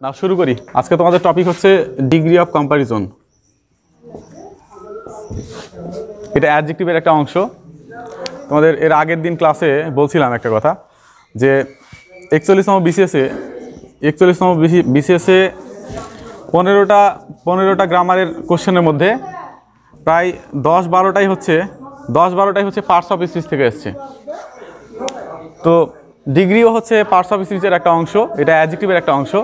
না শুরু করি। আজকে তোমাদের টপিক হচ্ছে ডিগ্রি অফ কম্পারিজন। এটা অ্যাডজেক্টিভের একটা অংশ। তোমাদের এর আগের দিন ক্লাসে বলছিলাম একটা কথা যে 41তম বিসিএসে 15টা গ্রামারের কোশ্চেনের মধ্যে প্রায় 10-12টাই হচ্ছে পার্টস অফ স্পিচ থেকে এসছে। তো ডিগ্রিও হচ্ছে পার্টস অফ স্পিচের একটা অংশ, এটা অ্যাডজেক্টিভের একটা অংশ।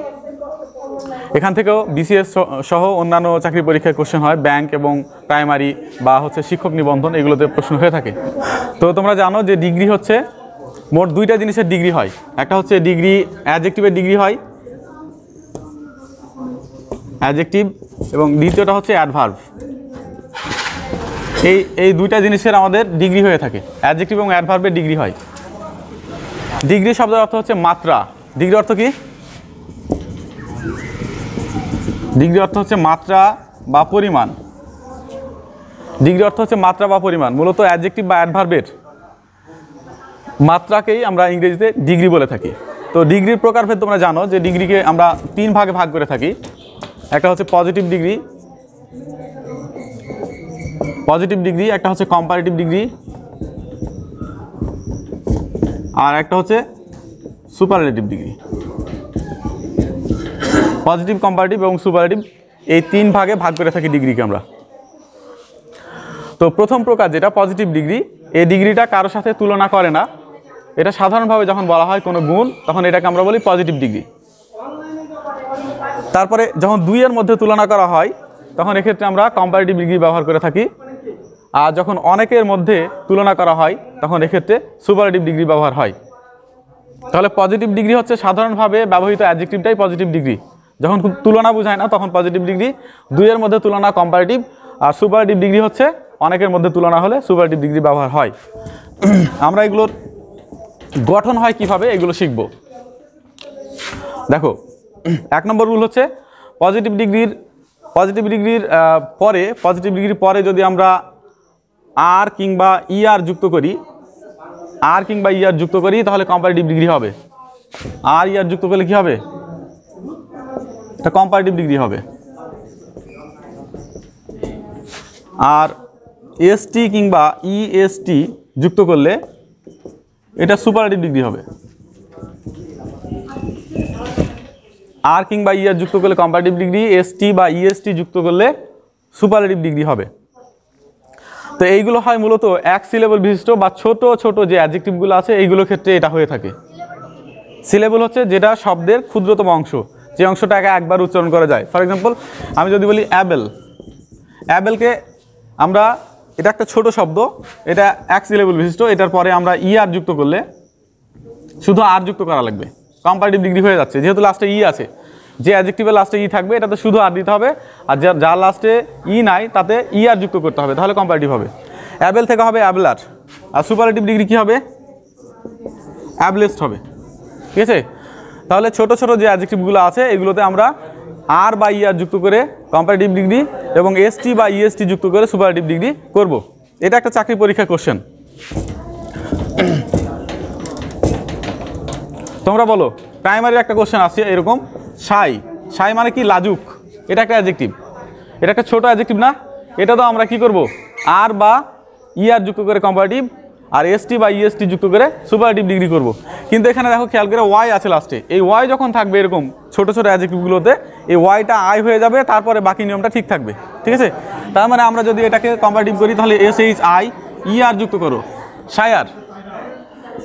এখান থেকেও বিসিএস সহ অন্যান্য চাকরি পরীক্ষার কোশ্চেন হয়, ব্যাংক এবং প্রাইমারি বা হচ্ছে শিক্ষক নিবন্ধন, এগুলোতে প্রশ্ন হয়ে থাকে। তো তোমরা জানো যে ডিগ্রি হচ্ছে মোট দুইটা জিনিসের ডিগ্রি হয়। একটা হচ্ছে ডিগ্রি অ্যাডজেক্টিভের ডিগ্রি হয়, অ্যাডজেক্টিভ, এবং দ্বিতীয়টা হচ্ছে অ্যাডভার্ব। এই দুইটা জিনিসের আমাদের ডিগ্রি হয়ে থাকে, অ্যাডজেক্টিভ এবং অ্যাডভার্বের ডিগ্রি হয়। ডিগ্রি শব্দের অর্থ হচ্ছে মাত্রা। ডিগ্রি অর্থ কি? ডিগ্রি অর্থ হচ্ছে মাত্রা বা পরিমাণ। ডিগ্রি অর্থ হচ্ছে মাত্রা বা পরিমাণ। মূলত অ্যাডজেক্টিভ বা অ্যাডভার্বের মাত্রাকেই আমরা ইংরেজিতে ডিগ্রি বলে থাকি। তো ডিগ্রির প্রকারভেদ তোমরা জানো যে ডিগ্রিকে আমরা 3 ভাগে ভাগ করে থাকি। একটা হচ্ছে পজিটিভ ডিগ্রি, একটা হচ্ছে কম্পারেটিভ ডিগ্রি, আর একটা হচ্ছে সুপারলেটিভ ডিগ্রি। পজিটিভ, কম্পারেটিভ এবং সুপারলেটিভ, এই 3 ভাগে ভাগ করে থাকি ডিগ্রিকে আমরা। তো প্রথম প্রকার যেটা পজিটিভ ডিগ্রি, এই ডিগ্রিটা কারোর সাথে তুলনা করে না। এটা সাধারণভাবে যখন বলা হয় কোনো গুণ, তখন এটাকে আমরা বলি পজিটিভ ডিগ্রি। তারপরে যখন 2-এর মধ্যে তুলনা করা হয়, তখন এক্ষেত্রে আমরা কম্পারেটিভ ডিগ্রি ব্যবহার করে থাকি। আর যখন অনেকের মধ্যে তুলনা করা হয়, তখন এক্ষেত্রে সুপারলেটিভ ডিগ্রি ব্যবহার হয়। তাহলে পজিটিভ ডিগ্রি হচ্ছে সাধারণভাবে ব্যবহৃত অ্যাডজেক্টিভটাই পজিটিভ ডিগ্রি। যখন তুলনা বোঝায় না, তখন পজিটিভ ডিগ্রি। 2-এর মধ্যে তুলনা কম্পারেটিভ, আর সুপারলেটিভ ডিগ্রি হচ্ছে অনেকের মধ্যে তুলনা হলে সুপারলেটিভ ডিগ্রি ব্যবহার হয়। আমরা এগুলোর গঠন হয় কিভাবে এগুলো শিখব। দেখো, 1 নম্বর রুল হচ্ছে পজিটিভ ডিগ্রির পরে যদি আমরা আর কিংবা ইআর যুক্ত করি, তাহলে কম্পারেটিভ ডিগ্রি হবে। আর ইআর যুক্ত করলে কি হবে? এটা কম্পারেটিভ ডিগ্রি হবে। আর এসটি কিংবা ইএসটি যুক্ত করলে এটা সুপারলেটিভ ডিগ্রি হবে। আর কিংবা ইআর যুক্ত করলে কম্পারেটিভ ডিগ্রি, এসটি বা ইএসটি যুক্ত করলে সুপারলেটিভ ডিগ্রি হবে। তো এইগুলো হয় মূলত এক সিলেবল বিশিষ্ট বা ছোট ছোট যে অ্যাডজেক্টিভগুলো আছে, এইগুলোর ক্ষেত্রে এটা হয়ে থাকে। সিলেবল হচ্ছে যেটা শব্দের ক্ষুদ্রতম অংশ, যে অংশটাকে একবার উচ্চারণ করা যায়। ফর এক্সাম্পল, আমি যদি বলি অ্যাবেলকে আমরা, এটা একটা ছোট শব্দ, এটা এক সিলেবল বিশিষ্ট, এটার পরে আমরা ইআর যুক্ত করলে শুধু আর যুক্ত করা লাগবে, কম্পারেটিভ ডিগ্রি হয়ে যাচ্ছে। যেহেতু লাস্টে ই আছে, যে অ্যাডজেক্টিভের লাস্টে ই থাকবে এটাতে শুধু আর দিতে হবে, আর যার লাস্টে ই নাই তাতে ই আর যুক্ত করতে হবে, তাহলে কম্পারেটিভ হবে। অ্যাবেল থেকে হবে অ্যাবলার, আর সুপারলেটিভ ডিগ্রি কি হবে? অ্যাবলেস্ট হবে। ঠিক আছে? তাহলে ছোট ছোট যে অ্যাডজেক্টিভগুলো আছে এগুলোতে আমরা আর বা ই আর যুক্ত করে কম্পারেটিভ ডিগ্রি এবং এসটি বা ইএসটি যুক্ত করে সুপারলেটিভ ডিগ্রি করব। এটা একটা চাকরি পরীক্ষার কোশ্চেন। তোমরা বলো, প্রাইমারির একটা কোশ্চেন আসছে এরকম, সাই মানে কি? লাজুক। এটা একটা অ্যাডজেক্টিভ, এটা একটা ছোট অ্যাডজেক্টিভ না? এটা তো আমরা কি করব? আর বা ইআর যুক্ত করে কম্পারেটিভ, আর এসটি বা ইএসটি যুক্ত করে সুপারলেটিভ ডিগ্রি করব। কিন্তু এখানে দেখো, খেয়াল করে ওয়াই আছে লাস্টে। এই ওয়াই যখন থাকবে এরকম ছোট ছোট অ্যাডজেক্টিভগুলোতে, এই ওয়াইটা আই হয়ে যাবে, তারপরে বাকি নিয়মটা ঠিক থাকবে। ঠিক আছে? তার মানে আমরা যদি এটাকে কম্পারেটিভ করি, তাহলে SHI ER যুক্ত করো, শায়ার,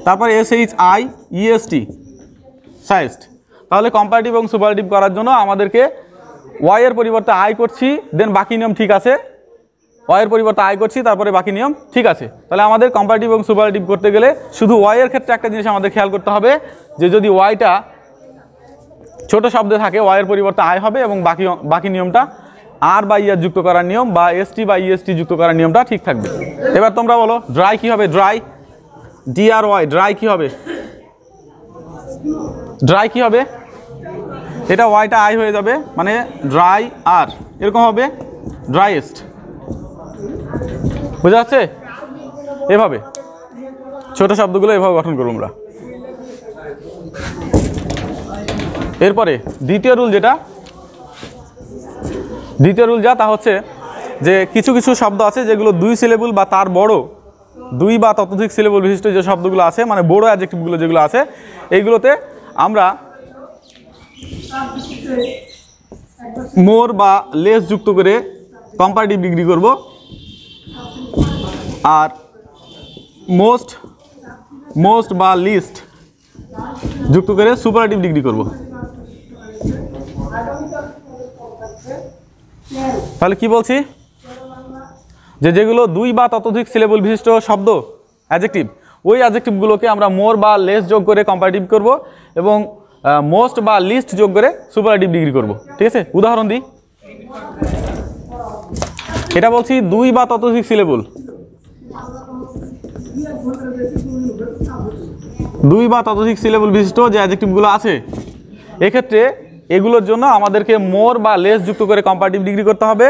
তারপরে SHI EST সাইস্ট। তাহলে কম্পারেটিভ এবং সুপারলেটিভ করার জন্য আমাদেরকে ওয়াই এর পরিবর্তে আই করছি, দেন বাকি নিয়ম ঠিক আছে। ওয়াইয়ের পরিবর্তে আই করছি, তারপরে বাকি নিয়ম ঠিক আছে। তাহলে আমাদের কম্পারেটিভ এবং সুপারলেটিভ করতে গেলে শুধু ওয়াইয়ের ক্ষেত্রে একটা জিনিস আমাদের খেয়াল করতে হবে, যে যদি ওয়াইটা ছোট শব্দে থাকে, ওয়াইয়ের পরিবর্তে আই হবে, এবং বাকি নিয়মটা আর বা ইয়ার যুক্ত করার নিয়ম বা এসটি বা ইএসটি যুক্ত করার নিয়মটা ঠিক থাকবে। এবার তোমরা বলো, ড্রাই কি হবে? DRY ড্রাই কি হবে? ড্রাই কি হবে? এটা ওয়াইটা আই হয়ে যাবে, মানে ড্রাই আর, এরকম হবে ড্রাইয়েস্ট। বুঝা যাচ্ছে? এভাবে ছোট শব্দগুলো এভাবে গঠন করবো আমরা। এরপরে দ্বিতীয় রুল যা তা হচ্ছে যে কিছু কিছু শব্দ আছে যেগুলো 2 সিলেবল বা তার বড়, 2 বা ততোধিক সিলেবল বিশিষ্ট যে শব্দগুলো আছে, মানে বড় অ্যাডজেক্টিভগুলো যেগুলো আছে, এইগুলোতে আমরা মোর বা লেস যুক্ত করে কম্পারেটিভ ডিগ্রি করব, আর মোস্ট বা লিস্ট যুক্ত করে সুপারলেটিভ ডিগ্রি করব। তাহলে কি বলছি, যেগুলো 2 বা ততোধিক সিলেবল বিশিষ্ট শব্দ অ্যাডজেক্টিভ, ওই অ্যাডজেক্টিভগুলোকে আমরা মোর বা লেস যোগ করে কম্পারেটিভ করব এবং মোস্ট বা লিস্ট যোগ করে সুপারলেটিভ ডিগ্রি করব। ঠিক আছে, উদাহরণ দিই। এটা বলছি 2 বা ততোধিক সিলেবল, 2 বা ততোধিক সিলেবল বিশিষ্ট যে অ্যাডজেক্টিভগুলো আছে, এক্ষেত্রে এগুলোর জন্য আমাদেরকে মোর বা লেস যুক্ত করে কম্পারেটিভ ডিগ্রি করতে হবে,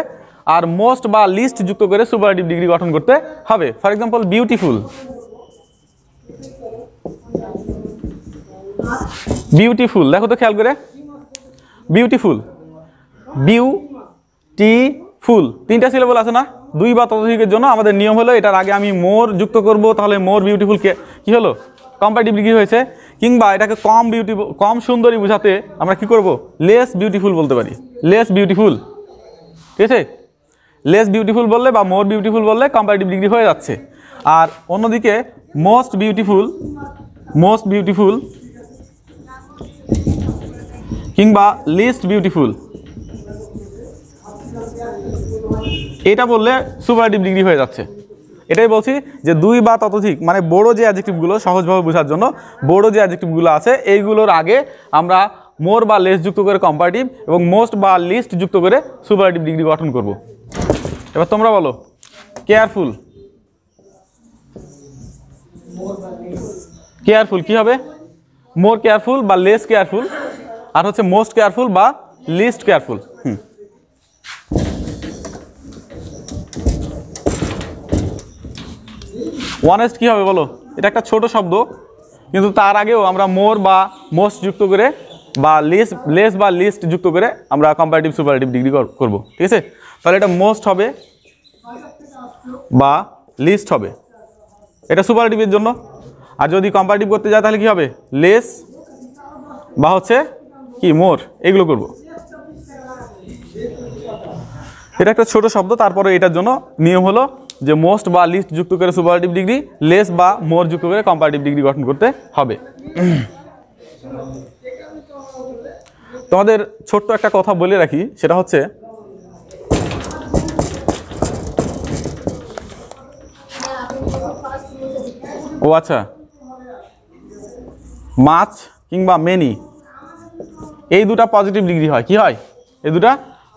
আর মোস্ট বা লিস্ট যুক্ত করে সুপারলেটিভ ডিগ্রি গঠন করতে হবে। ফর এক্সাম্পল বিউটিফুল, দেখো তো খেয়াল করে, বিউটিফুল 3টা সিলেবল আছে না, 2 বা ততোধিকের জন্য আমাদের নিয়ম হলো এটার আগে আমি মোর যুক্ত করব, তাহলে মোর বিউটিফুলকে কি হলো, কম্পারেটিভ ডিগ্রি হয়েছে। কিংবা এটাকে কম সুন্দরী বোঝাতে আমরা কি করব, লেস বিউটিফুল বলতে পারি, লেস বিউটিফুল। ঠিক আছে, লেস বিউটিফুল বললে বা মোর বিউটিফুল বললে কম্পারেটিভ ডিগ্রি হয়ে যাচ্ছে। আর অন্যদিকে মোস্ট বিউটিফুল কিংবা লিস্ট বিউটিফুল, এটা বললে সুপারলেটিভ ডিগ্রি হয়ে যাচ্ছে। এটাই বলছি যে 2 বা ততোধিক মানে বড় যে অ্যাডজেক্টিভগুলো, সহজভাবে বোঝার জন্য বড় যে অ্যাডজেক্টিভগুলো আছে এইগুলোর আগে আমরা মোর বা লেস যুক্ত করে কম্পারেটিভ এবং মোস্ট বা লিস্ট যুক্ত করে সুপারলেটিভ ডিগ্রি গঠন করব। এবার তোমরা বলো, কেয়ারফুল কি হবে, মোর কেয়ারফুল বা লেস কেয়ারফুল, আর হচ্ছে মোস্ট কেয়ারফুল বা লিস্ট কেয়ারফুল। অনেস্ট কি হবে বলো, এটা একটা ছোট শব্দ, কিন্তু তার আগেও আমরা মোর বা মোস্ট যুক্ত করে বা লেস বা লিস্ট যুক্ত করে আমরা কম্পারেটিভ সুপারলেটিভ ডিগ্রি করব। ঠিক আছে, তাহলে এটা মোস্ট হবে বা লিস্ট হবে, এটা সুপারলেটিভের জন্য। আর যদি কম্পারেটিভ করতে যায় তাহলে কি হবে, লেস বা হচ্ছে কি মোর, এগুলো করব। এটা একটা ছোট শব্দ, তারপরে এটার জন্য নিয়ম হলো যে মোস্ট বা লিস্ট যুক্ত করে সুপারলেটিভ ডিগ্রি, লেস বা মোর যুক্ত করে কম্পারেটিভ ডিগ্রি গঠন করতে হবে। তোমাদের ছোট্ট একটা কথা বলে রাখি, সেটা হচ্ছে আচ্ছা, মাছ কিংবা মেনি এই দুটা পজিটিভ ডিগ্রি হয়, কি হয়, এই দুটা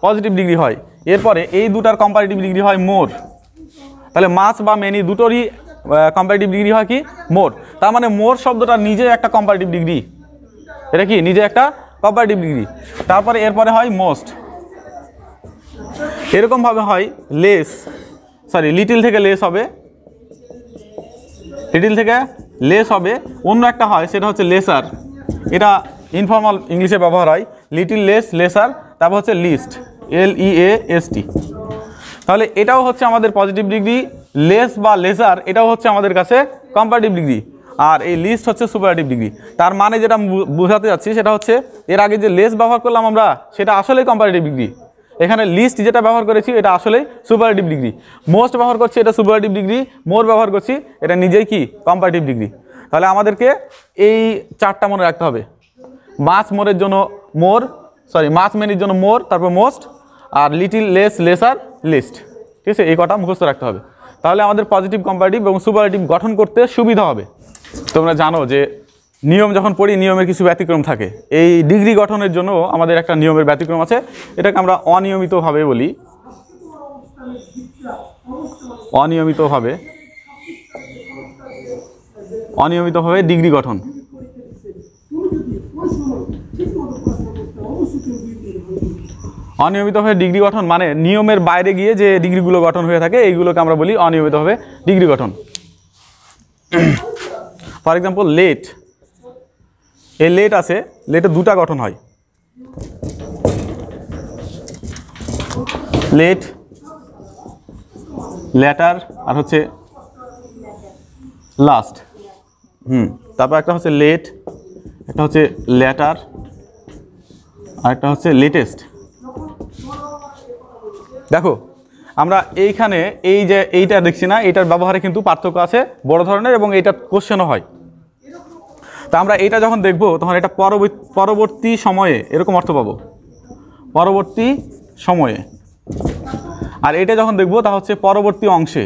পজিটিভ ডিগ্রি হয়। এরপরে এই দুটার কম্পারেটিভ ডিগ্রি হয় মোর, তাহলে মাছ বা মেনি দুটোরই কম্পারেটিভ ডিগ্রি হয় কি, মোর। তার মানে মোর শব্দটা নিজে একটা কম্পারেটিভ ডিগ্রি, এটা কি নিজে একটা কম্পারেটিভ ডিগ্রি। তারপরে এরপরে হয় মোস্ট, এরকমভাবে হয় লিটিল থেকে লেস হবে, অন্য একটা হয় সেটা হচ্ছে লেসার, এটা ইনফর্মাল ইংলিশে ব্যবহার হয়, লিটিল লেসার, তারপর হচ্ছে লিস্ট, LEAST। তাহলে এটাও হচ্ছে আমাদের পজিটিভ ডিগ্রি, লেস বা লেসার এটাও হচ্ছে আমাদের কাছে কম্পারেটিভ ডিগ্রি, আর এই লিস্ট হচ্ছে সুপারলেটিভ ডিগ্রি। তার মানে যেটা বোঝাতে যাচ্ছি সেটা হচ্ছে এর আগে যে লেস ব্যবহার করলাম আমরা, সেটা আসলেই কম্পারেটিভ ডিগ্রি। এখানে লিস্ট যেটা ব্যবহার করেছি এটা আসলেই সুপারলেটিভ ডিগ্রি। মোস্ট ব্যবহার করছি এটা সুপারলেটিভ ডিগ্রি, মোর ব্যবহার করছি এটা নিজেই কি কম্পারেটিভ ডিগ্রি। তাহলে আমাদেরকে এই 4টা মনে রাখতে হবে, মাছ মেনির জন্য মোর, তারপর মোস্ট, আর লিটিল লেসার লিস্ট। ঠিক আছে, এই কটা মুখস্থ রাখতে হবে, তাহলে আমাদের পজিটিভ, কম্পারেটিভ এবং সুপারলেটিভ গঠন করতে সুবিধা হবে। তোমরা জানো যে নিয়ম যখন পড়ি নিয়মের কিছু ব্যতিক্রম থাকে, এই ডিগ্রি গঠনের জন্য আমাদের একটা নিয়মের ব্যতিক্রম আছে, এটাকে আমরা অনিয়মিতভাবে বলি, অনিয়মিতভাবে ডিগ্রি গঠন। অনিয়মিতভাবে ডিগ্রি গঠন মানে নিয়মের বাইরে গিয়ে যে ডিগ্রিগুলো গঠন হয়ে থাকে এইগুলোকে আমরা বলি অনিয়মিতভাবে ডিগ্রি গঠন। ফর এক্সাম্পল লেট, এই লেট আছে, লেটে 2টা গঠন হয়, লেট, ল্যাটার, আর হচ্ছে লাস্ট। তারপর একটা হচ্ছে লেট, একটা হচ্ছে ল্যাটার, আর একটা হচ্ছে লেটেস্ট। দেখো আমরা এইখানে এই যে এইটা দেখছি না, এইটার ব্যবহারে কিন্তু পার্থক্য আছে বড় ধরনের, এবং এইটা কোশ্চেনও হয়। তা আমরা এইটা যখন দেখব তখন এটা পরবর্তী সময়ে এরকম অর্থ পাবো, পরবর্তী সময়ে। আর এটা যখন দেখব তা হচ্ছে পরবর্তী অংশে,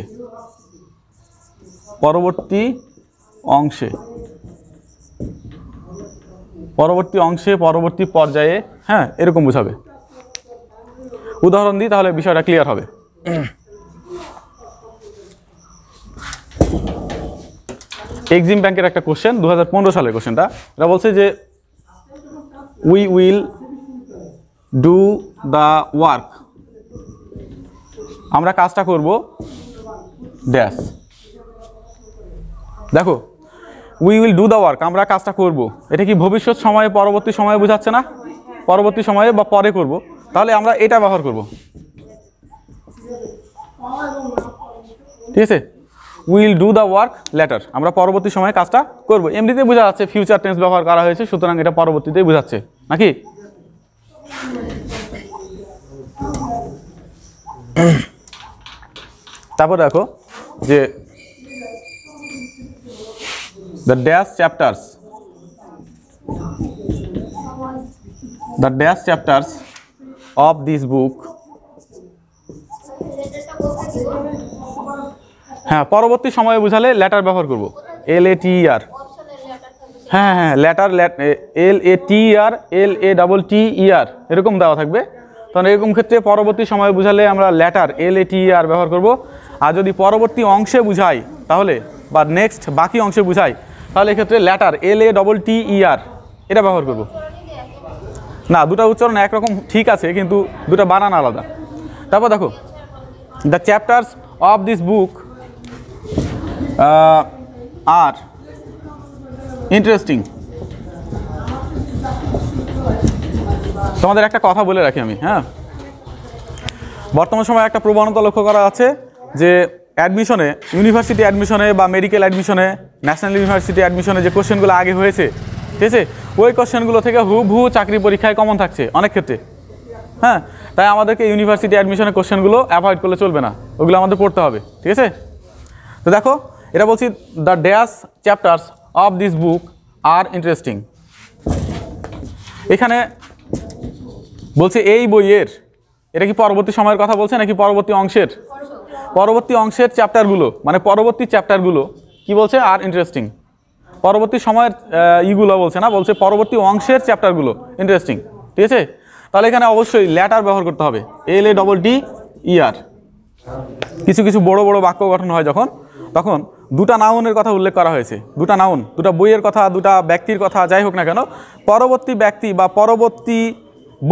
পরবর্তী অংশে, পরবর্তী অংশে, পরবর্তী পর্যায়ে, হ্যাঁ এরকম বোঝাবে। উদাহরণ দিই তাহলে বিষয়টা ক্লিয়ার হবে। এক্সিম ব্যাংকের একটা কোশ্চেন, 2015 সালের কোশ্চেনটা। এটা বলছে যে we will do the work, আমরা কাজটা করব ড্যাশ। দেখো we will do the work, আমরা কাজটা করব, এটা কি ভবিষ্যৎ সময়ে পরবর্তী সময়ে বোঝাচ্ছে না? পরবর্তী সময়ে বা পরে করব, তাহলে আমরা এটা ব্যবহার করব, ঠিক আছে? Will do the work letter, আমরা পরবর্তী সময়ে কাজটা করব। এমনিতেই বোঝা যাচ্ছে ফিউচার টেন্স ব্যবহার করা হয়েছে, সুতরাং এটা পরবর্তীতেই বোঝাচ্ছে নাকি? তারপর দেখো যে the dash chapters, the dash chapters of this book, হ্যাঁ পরবর্তী সময়ে বোঝালে লেটার ব্যবহার করব, LATER, হ্যাঁ হ্যাঁ লেটার, LATER, LATTER এরকম দেওয়া থাকবে। তখন এরকম ক্ষেত্রে পরবর্তী সময়ে বোঝালে আমরা লেটার LATER ব্যবহার করব। আর যদি পরবর্তী অংশে বুঝাই তাহলে, বা নেক্সট বাকি অংশে বুঝাই, তাহলে এক্ষেত্রে লেটার LATTER এটা ব্যবহার করব। না, দুটা উচ্চারণ একরকম ঠিক আছে, কিন্তু দুটা বানান আলাদা। তারপর দেখো the chapters of this book are interesting. তোমাদের একটা কথা বলে রাখি আমি, হ্যাঁ, বর্তমান সময়ে একটা প্রবণতা লক্ষ্য করা আছে যে অ্যাডমিশনে, ইউনিভার্সিটি অ্যাডমিশনে বা মেডিকেল অ্যাডমিশনে, ন্যাশনাল ইউনিভার্সিটি অ্যাডমিশনে যে কোশ্চেনগুলো আগে হয়েছে, ঠিক আছে, ওই কোশ্চেনগুলো থেকে হুবহু চাকরি পরীক্ষায় কমন থাকছে অনেক ক্ষেত্রে। হ্যাঁ, তাই আমাদেরকে ইউনিভার্সিটি অ্যাডমিশনের কোশ্চেনগুলো অ্যাভয়েড করলে চলবে না, ওগুলো আমাদের পড়তে হবে, ঠিক আছে? তো দেখো এটা বলছি the dash chapters of this book are interesting. এখানে বলছে এই বইয়ের, এটা কি পরবর্তী সময়ের কথা বলছে নাকি পরবর্তী অংশের? পরবর্তী অংশের চ্যাপ্টারগুলো, মানে পরবর্তী চ্যাপ্টারগুলো কি বলছে? আর ইন্টারেস্টিং। পরবর্তী সময়ের ইগুলো বলছে না, বলছে পরবর্তী অংশের চ্যাপ্টারগুলো ইন্টারেস্টিং, ঠিক আছে? তাহলে এখানে অবশ্যই লেটার ব্যবহার করতে হবে, LATTER। কিছু কিছু বড় বড় বাক্য গঠন হয় যখন, তখন দুটা নাউনের কথা উল্লেখ করা হয়েছে, দুটা নাউন, দুটা বইয়ের কথা, দুটা ব্যক্তির কথা, যাই হোক না কেন, পরবর্তী ব্যক্তি বা পরবর্তী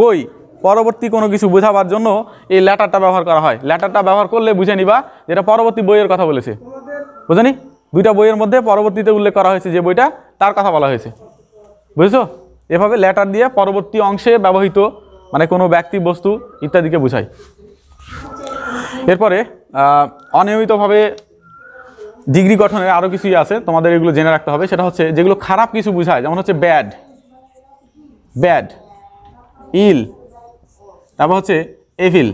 বই, পরবর্তী কোনো কিছু বোঝাবার জন্য এই লেটারটা ব্যবহার করা হয়। লেটারটা ব্যবহার করলে বুঝে নিবা যেটা পরবর্তী বইয়ের কথা বলেছে, বুঝেনি? দুইটা বইয়ের মধ্যে পরবর্তীতে উল্লেখ করা হয়েছে যে বইটা, তার কথা বলা হয়েছে, বুঝেছো? এভাবে লেটার দিয়ে পরবর্তী অংশে ব্যবহৃত, মানে কোনো ব্যক্তি, বস্তু ইত্যাদিকে বোঝায়। এরপরে অনিয়মিতভাবে ডিগ্রি গঠনের আরও কিছুই আছে, তোমাদের এগুলো জেনে রাখতে হবে। সেটা হচ্ছে যেগুলো খারাপ কিছু বোঝায়, যেমন হচ্ছে ব্যাড, ব্যাড, ইল, তারপর হচ্ছে এভিল,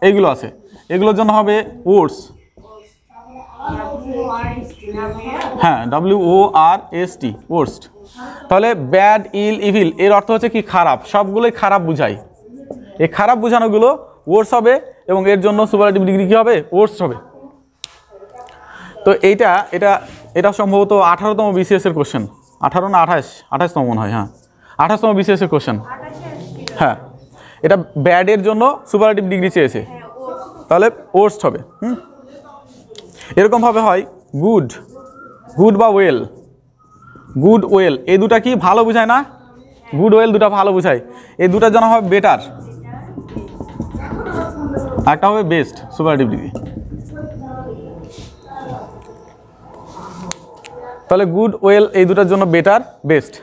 এইগুলো আছে, এগুলোর জন্য হবে ওর্স, হ্যাঁ WORST, ওর্স্ট। তাহলে ব্যাড, ইল, ইভিল এর অর্থ হচ্ছে কি? খারাপ, সবগুলোই খারাপ বুঝায়। এই খারাপ বোঝানোগুলো ওর্স হবে, এবং এর জন্য সুপারলেটিভ ডিগ্রি কী হবে? ওর্স হবে। তো এটা সম্ভবত 18তম BCS এর কোশ্চেন, 18 না 28তম মনে হয়, হ্যাঁ 28তম BCS এর কোশ্চেন। হ্যাঁ, এটা ব্যাডের জন্য সুপারলেটিভ ডিগ্রি চেয়েছে, তাহলে ওর্স্ট হবে। এরকমভাবে হয় গুড, গুড বা ওয়েল, গুড ওয়েল, এই দুটা কি ভালো বোঝায় না? গুড ওয়েল দুটা ভালো বোঝায়। এই দুটার জন্য হবে বেটার, একটা হবে বেস্ট, সুপারলেটিভ ডিগ্রি। তাহলে গুড ওয়েল এই দুটার জন্য বেটার, বেস্ট।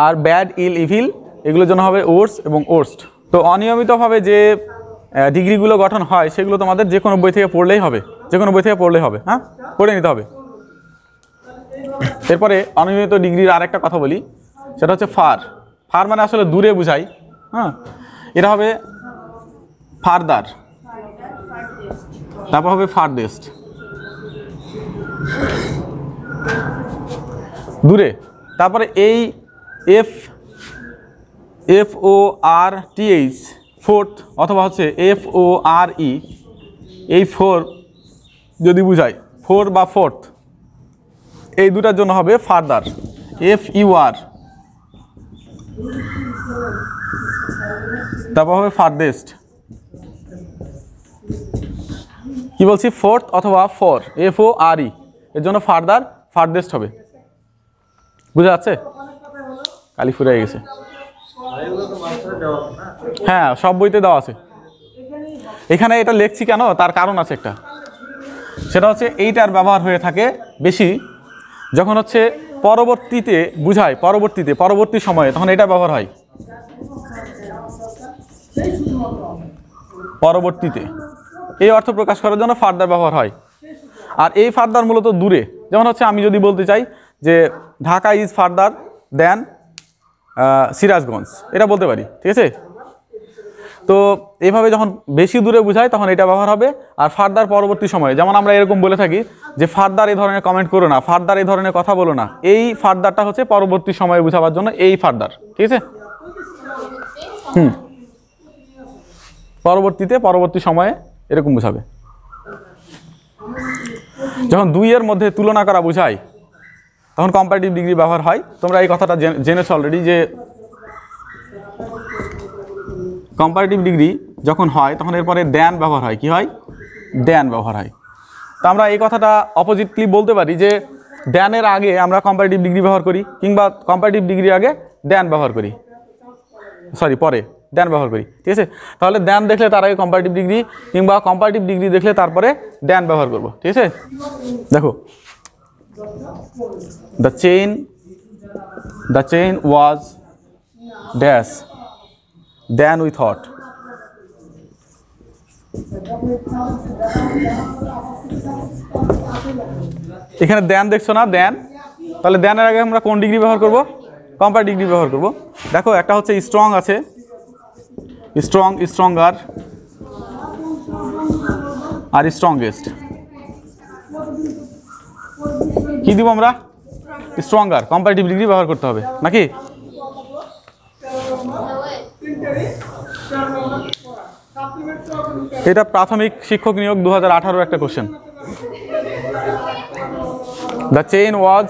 আর ব্যাড, ইল, ইভিল এগুলোর জন্য হবে ওর্স এবং ওর্স্ট। তো অনিয়মিতভাবে যে ডিগ্রিগুলো গঠন হয় সেগুলো তোমাদের যে কোনো বই থেকে পড়লেই হবে, যে কোনো বই থেকে পড়লেই হবে, হ্যাঁ, পড়ে নিতে হবে। এরপরে অনিয়মিত ডিগ্রির আরেকটা কথা বলি, সেটা হচ্ছে ফার। ফার মানে আসলে দূরে বোঝাই, হ্যাঁ, এটা হবে ফারদার, তারপর হবে ফারদেস্ট, দূরে। তারপরে এই FORTH ফোর্থ অথবা হচ্ছে FORE, এই ফোর যদি বুঝাই, ফোর বা ফোর্থ, এই দুটার জন্য হবে ফারদার, FUR, তারপর হবে ফারদেস্ট। কি বলছি, ফোর্থ অথবা ফোর, FORE, এর জন্য ফারদার, ফারদেস্ট হবে। বুঝা যাচ্ছে? কালি ফুরে গেছে। হ্যাঁ, সব বইতে দেওয়া আছে। এখানে এটা লিখছি কেন, তার কারণ আছে একটা, সেটা হচ্ছে এইটার ব্যবহার হয়ে থাকে বেশি যখন হচ্ছে পরবর্তীতে বুঝায়, পরবর্তী সময়ে, তখন এটা ব্যবহার হয় পরবর্তীতে, এই অর্থ প্রকাশ করার জন্য ফারদার ব্যবহার হয়। আর এই ফারদার মূলত দূরে, যেমন হচ্ছে আমি যদি বলতে চাই যে ঢাকা ইজ ফারদার দেন সিরাজগঞ্জ, এটা বলতে পারি, ঠিক আছে? তো এইভাবে যখন বেশি দূরে বোঝায় তখন এটা ব্যবহার হবে। আর ফারদার পরবর্তী সময়ে, যেমন আমরা এরকম বলে থাকি যে ফারদার এই ধরনের কমেন্ট করো না, ফারদার এই ধরনের কথা বলো না, এই ফারদারটা হচ্ছে পরবর্তী সময়ে বোঝাবার জন্য এই ফারদার, ঠিক আছে? পরবর্তী সময়ে এরকম বোঝাবে। যখন দুইয়ের মধ্যে তুলনা করা বোঝায় তখন কম্পারেটিভ ডিগ্রি ব্যবহার হয়। তোমরা এই কথাটা জেনেছো অলরেডি যে কম্পারেটিভ ডিগ্রি যখন হয় তখন এরপরে দেন ব্যবহার হয়। কি হয়? দেন ব্যবহার হয়। তো আমরা এই কথাটা অপোজিটলি বলতে পারি যে দেনের আগে আমরা কম্পারেটিভ ডিগ্রি ব্যবহার করি, কিংবা কম্পারেটিভ ডিগ্রি আগে দেন ব্যবহার করি, পরে দেন ব্যবহার করি, ঠিক আছে? তাহলে দেন দেখলে তার আগে কম্পারেটিভ ডিগ্রি, কিংবা কম্পারেটিভ ডিগ্রি দেখলে তারপরে দেন ব্যবহার করব, ঠিক আছে? দেখো, the chain was dash than we thought. এখানে দেন দেখছো না, দেন, তাহলে দেনের আগে আমরা কোন ডিগ্রি ব্যবহার করব? কম্পারেটিভ ডিগ্রি ব্যবহার করব। দেখো, একটা হচ্ছে স্ট্রং আছে, স্ট্রং, স্ট্রঙ্গার আর স্ট্রংগেস্ট। কি দিব আমরা? স্ট্রঙ্গার, কম্পারেটিভ ডিগ্রি ব্যবহার করতে হবে নাকি? এটা প্রাথমিক শিক্ষক নিয়োগ 2018 একটা question. The chain was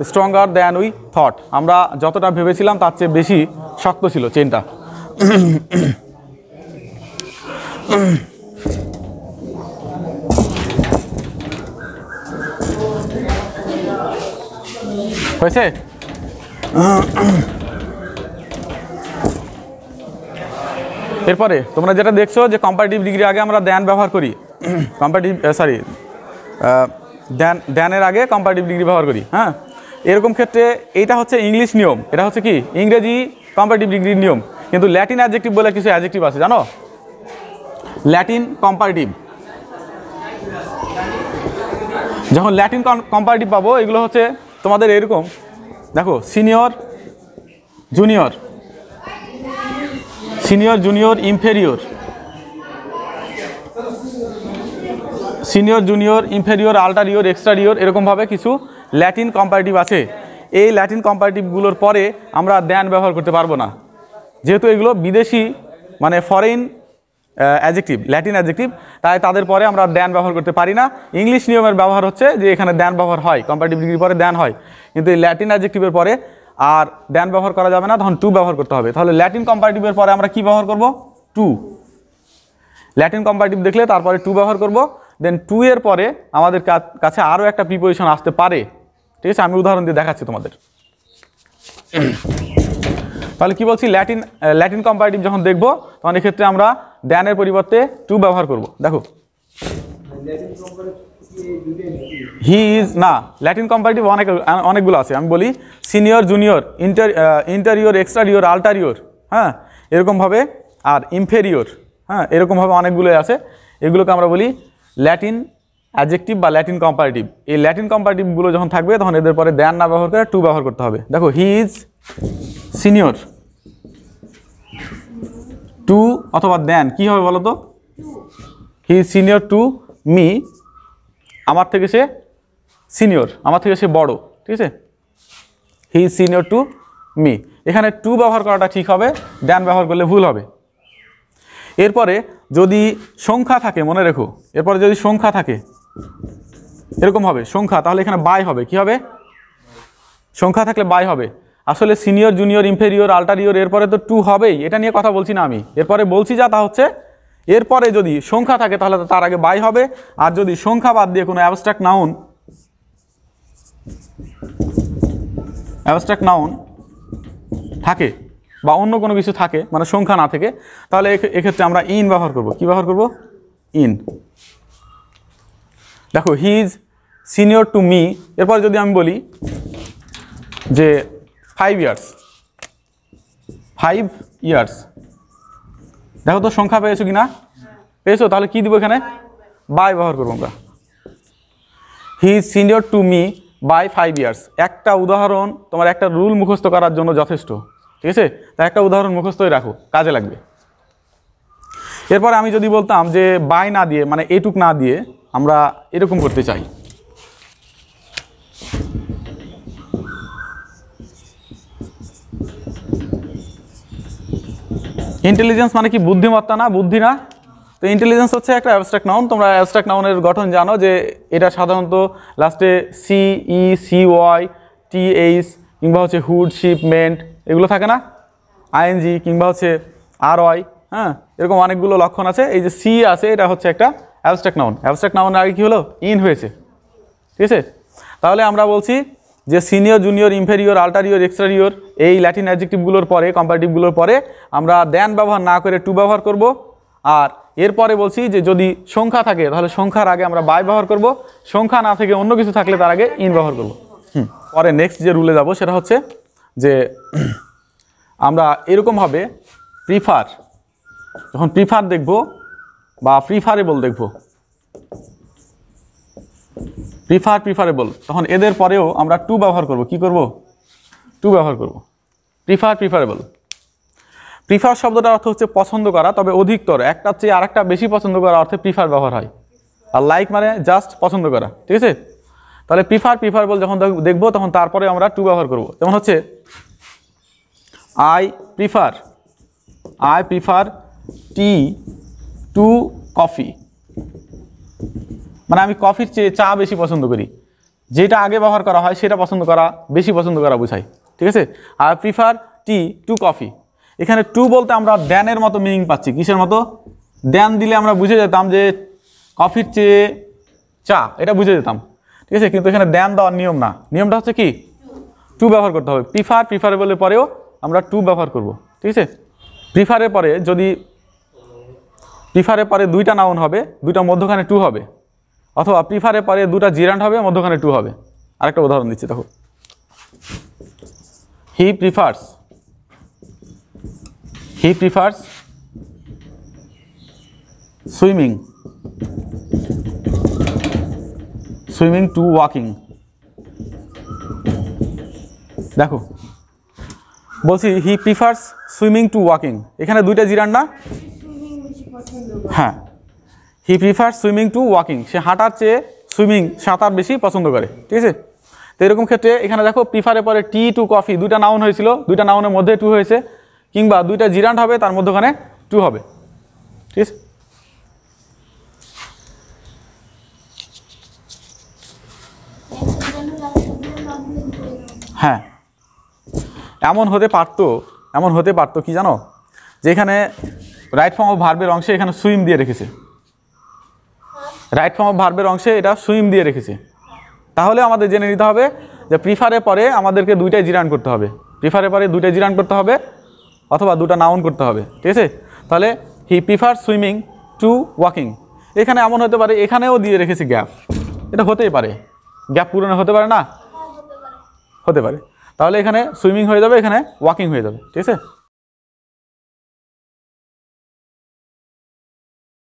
stronger than we thought. আমরা যতটা ভেবেছিলাম তার চেয়ে বেশি শক্ত ছিল চেইনটা। হয়েছে? এরপরে তোমরা যেটা দেখছো যে কম্পারেটিভ ডিগ্রি আগে আমরা দেন ব্যবহার করি, দেনের আগে কম্পারেটিভ ডিগ্রি ব্যবহার করি। হ্যাঁ, এরকম ক্ষেত্রে এইটা হচ্ছে ইংলিশ নিয়ম, এটা হচ্ছে কি ইংরেজি কম্পারেটিভ ডিগ্রির নিয়ম। কিন্তু ল্যাটিন অ্যাডজেক্টিভ বলে কিছু অ্যাডজেক্টিভ আছে, জানো? ল্যাটিন কম্পারেটিভ, যখন ল্যাটিন কম্পারেটিভ পাবো, এগুলো হচ্ছে তোমাদের এরকম, দেখো, senior junior, senior junior inferior, senior junior inferior, ulterior, exterior, এরকমভাবে কিছু ল্যাটিন কম্পারেটিভ আছে। এই ল্যাটিন কম্পারেটিভগুলোর পরে আমরা দেন ব্যবহার করতে পারবো না, যেহেতু এগুলো বিদেশি মানে ফরেন অ্যাডজেক্টিভ, ল্যাটিন অ্যাডজেক্টিভ, তাই তাদের পরে আমরা দেন ব্যবহার করতে পারি না। ইংলিশ নিয়মের ব্যবহার হচ্ছে যে এখানে দেন ব্যবহার হয়, কম্পারেটিভ ডিগ্রির পরে দেন হয়, কিন্তু এই ল্যাটিন অ্যাডজেক্টিভের পরে আর দেন ব্যবহার করা যাবে না, তখন টু ব্যবহার করতে হবে। তাহলে ল্যাটিন কম্পারেটিভের পরে আমরা কি ব্যবহার করব? টু। ল্যাটিন কম্পারেটিভ দেখলে তারপরে টু ব্যবহার করব। দেন টু এর পরে আমাদের কাছে আরও একটা প্রিপোজিশন আসতে পারে, ঠিক আছে? আমি উদাহরণ দিয়ে দেখাচ্ছি তোমাদের। তাহলে কি বলছি, ল্যাটিন কম্পারেটিভ যখন দেখব তখন এক্ষেত্রে আমরা দেনের পরিবর্তে টু ব্যবহার করব। দেখো, হি ইজ, না, ল্যাটিন কম্পারেটিভ অনেকগুলো আছে, আমি বলি সিনিয়র জুনিয়র ইন্টারিয়র এক্সট্রারিয়র আল্টারিয়র, হ্যাঁ এরকমভাবে, আর ইনফেরিয়র, হ্যাঁ এরকমভাবে অনেকগুলো আছে। এগুলোকে আমরা বলি ল্যাটিন অ্যাডজেক্টিভ বা ল্যাটিন কম্পারেটিভ। এই ল্যাটিন কম্পারেটিভগুলো যখন থাকবে তখন এদের পরে দ্যান না ব্যবহার করে টু ব্যবহার করতে হবে। দেখো হি ইজ সিনিয়র, টু অথবা দ্যান কী হবে বলো তো? হি ইজ সিনিয়র টু মি, আমার থেকে সে সিনিয়র, আমার থেকে সে বড়, ঠিক আছে? হি ইজ সিনিয়র টু মি, এখানে টু ব্যবহার করাটা ঠিক হবে, দ্যান ব্যবহার করলে ভুল হবে। এরপরে যদি সংখ্যা থাকে, মনে রেখো, এরপরে যদি সংখ্যা থাকে এরকম হবে সংখ্যা, তাহলে এখানে বাই হবে। কি হবে? সংখ্যা থাকলে বাই হবে। আসলে সিনিয়র, জুনিয়র, ইনফেরিয়র, আল্টারিয়র এরপরে তো টু হবেই, এটা নিয়ে কথা বলছি না আমি। এরপরে বলছি যা তা হচ্ছে এরপরে যদি সংখ্যা থাকে তাহলে তার আগে বাই হবে, আর যদি সংখ্যা বাদ দিয়ে কোনো অ্যাবস্ট্রাক্ট নাউন থাকে বা অন্য কোনো কিছু থাকে, মানে সংখ্যা না থেকে, তাহলে এক্ষেত্রে আমরা ইন ব্যবহার করব। কি ব্যবহার করব? ইন। দেখো হি ইজ সিনিয়র টু মি, এরপর যদি আমি বলি যে 5 ইয়ার্স, দেখো তো সংখ্যা পেয়েছো কি না? পেয়েছো, তাহলে কি দিব এখানে? বাই ব্যবহার করবো আমরা। He is senior to me by 5 years. একটা উদাহরণ তোমার একটা রুল মুখস্থ করার জন্য যথেষ্ট, ঠিক আছে? তাই একটা উদাহরণ মুখস্থই রাখো, কাজে লাগবে। এরপরে আমি যদি বলতাম যে বাই না দিয়ে, মানে এটুক না দিয়ে আমরা এরকম করতে চাই, ইন্টেলিজেন্স মানে কি? বুদ্ধিমত্তা না, বুদ্ধি না? তো ইন্টেলিজেন্স হচ্ছে একটা অ্যাবস্ট্রাক্ট নাউন। তোমরা অ্যাবস্ট্রাক্ট নাউনের গঠন জানো যে এটা সাধারণত লাস্টে CE, CY, TH কিংবা হচ্ছে হুড, শিপ, মেন্ট এগুলো থাকে না, ING কিংবা হচ্ছে RY, হ্যাঁ এরকম অনেকগুলো লক্ষণ আছে। এই যে সি আছে এটা হচ্ছে একটা অ্যাবস্ট্রাক্ট নাউন। অ্যাবস্ট্রাক্ট নাউন আগে কী হলো? ইন হয়েছে, ঠিক আছে? তাহলে আমরা বলছি যে সিনিয়র, জুনিয়র, ইনফেরিয়র, আল্টারিয়র, এক্সট্রারিয়র এই ল্যাটিন অ্যাডজেক্টিভগুলোর পরে, কম্পারেটিভগুলোর পরে আমরা দ্যান ব্যবহার না করে টু ব্যবহার করব। আর এরপরে বলছি যে যদি সংখ্যা থাকে তাহলে সংখ্যার আগে আমরা বাই ব্যবহার করব, সংখ্যা না থেকে অন্য কিছু থাকলে তার আগে ইন ব্যবহার করব। পরে নেক্সট যে রুলে যাব সেটা হচ্ছে যে আমরা এরকমভাবে প্রিফার, যখন প্রিফার দেখব বা প্রিফারেবল দেখব, প্রিফারেবল, তখন এদের পরেও আমরা টু ব্যবহার করব। কি করব? টু ব্যবহার করব। প্রিফারেবল। প্রিফার শব্দটার অর্থ হচ্ছে পছন্দ করা, তবে অধিকতর একটার চেয়ে আরেকটা বেশি পছন্দ করা অর্থে প্রিফার ব্যবহার হয়। আর লাইক মানে জাস্ট পছন্দ করা, ঠিক আছে? তাহলে প্রিফারেবল যখন দেখব তখন তারপরে আমরা টু ব্যবহার করব। যেমন হচ্ছে I prefer tea to coffee, মানে আমি কফির চেয়ে চা বেশি পছন্দ করি। যেটা আগে ব্যবহার করা হয় সেটা বেশি পছন্দ করা বোঝায়, ঠিক আছে? আর প্রিফার টি টু কফি, এখানে টু বলতে আমরা দ্যানের মতো মিনিং পাচ্ছি। কিসের মতো? দ্যান দিলে আমরা বুঝে যেতাম যে কফির চেয়ে চা, এটা বুঝে যেতাম, ঠিক আছে? কিন্তু এখানে দ্যান দেওয়ার নিয়ম না, নিয়মটা হচ্ছে কি? টু ব্যবহার করতে হবে। প্রিফারেবলের পরেও আমরা টু ব্যবহার করব, ঠিক আছে? প্রিফারের পরে দুইটা নাউন হবে, দুইটা মধ্যখানে টু হবে, অথবা প্রিফারের পরে দুটা জিরান্ড হবে, মধ্যখানে টু হবে। আরেকটা উদাহরণ দিচ্ছি, দেখো he prefers swimming to walking. দেখো বলছি he prefers swimming to walking, এখানে দুইটা জিরান্ড না? হ্যাঁ, he prefers swimming to walking, সে হাঁটার চেয়ে সাঁতার বেশি পছন্দ করে, ঠিক আছে? তো এরকম ক্ষেত্রে এখানে দেখো প্রিফারের পরে টি টু কফি দুইটা নাউন হয়েছিল, দুইটা নাউনের মধ্যে টু হয়েছে, কিংবা দুইটা জিরান্ড হবে তার মধ্যখানে টু হবে, ঠিক আছে? হ্যাঁ, এমন হতে পারতো কি জানো, যে এখানে রাইট ফর্ম অফ ভার্বের অংশে এখানে সুইম দিয়ে রেখেছে, এটা সুইম দিয়ে রেখেছে। তাহলে আমাদের জেনে নিতে হবে যে প্রিফারের পরে আমাদেরকে দুইটাই জিরান করতে হবে, অথবা দুটা নাউন করতে হবে, ঠিক আছে? তাহলে হি প্রিফার সুইমিং টু ওয়াকিং, এখানে এমন হতে পারে এখানেও দিয়ে রেখেছে গ্যাপ, এটা হতেই পারে, গ্যাপ পূরণে হতে পারে না? হতে পারে। তাহলে এখানে সুইমিং হয়ে যাবে, এখানে ওয়াকিং হয়ে যাবে, ঠিক আছে?